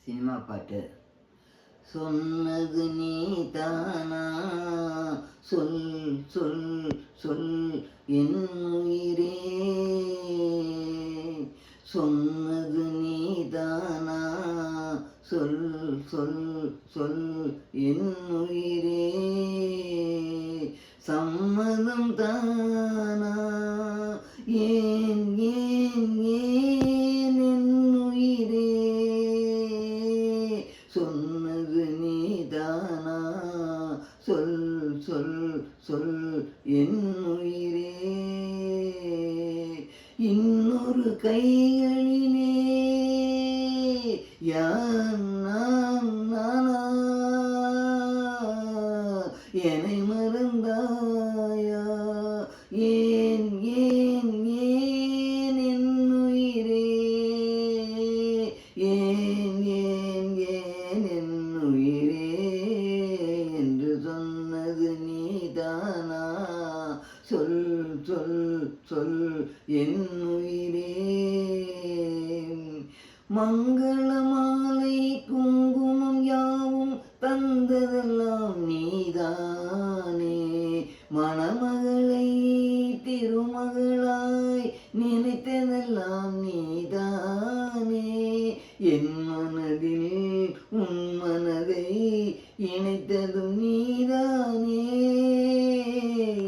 Cinema பாட்டு. சொன்னது நீதானா, சொல் சொல் சொல் என் உயிரே. சொன்னது நீதானா, சொல் சொல் சொல் என் உயிரே. சம்மதம் தானா, ஏன் ஏன் ஏன் என் உயிரே. சொன்னது நீதானா, சொல் சொல் சொல் என் உயிரே. இன்னொரு கைகளிலே யான் நான் நானா, என்னை மறந்தாயா, ஏன் ஏன் ஏன் என் உயிரே. ஏன் ஏன் ஏன் என் உயிரே என்று சொன்னது நீதானா, சொல் சொல் சொல் என் உயிரே. மங்கள மாலை குங்குமம் யாவும் தந்ததெல்லாம் நீதானே. மணமகளை திருமகளாய் நினைத்ததெல்லாம் நீதானே. என் மனதில் உன் மனதை இணைத்ததும் நீதானே.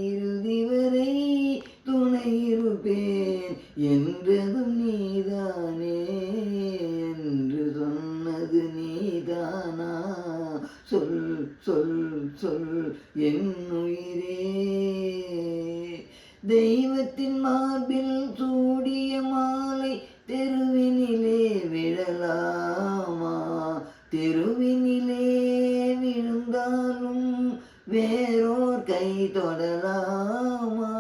இறுதி வரை துணை இருப்பேன் என்றதும் நீதானே. என்று சொன்னது நீதானா, சொல் சொல் சொல் என் உயிரே. தெய்வத்தின் மார்பில் சூடிய மாலை தெருவினிலே விழலாமா. தெருவினிலே விழுந்தாலும் வேறோர் கை தொடலாமா.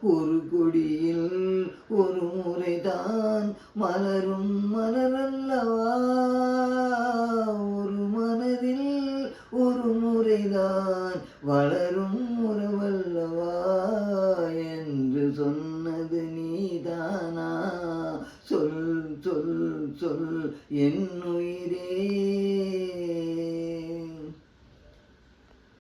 ஒரு கொடியில் ஒரு முறைதான் மலரும் மலரல்லவா. ஒரு மனதில் ஒரு முறைதான் வளரும் உறவல்லவா. என்று சொன்னது நீதானா, சொல் சொல் சொல் என்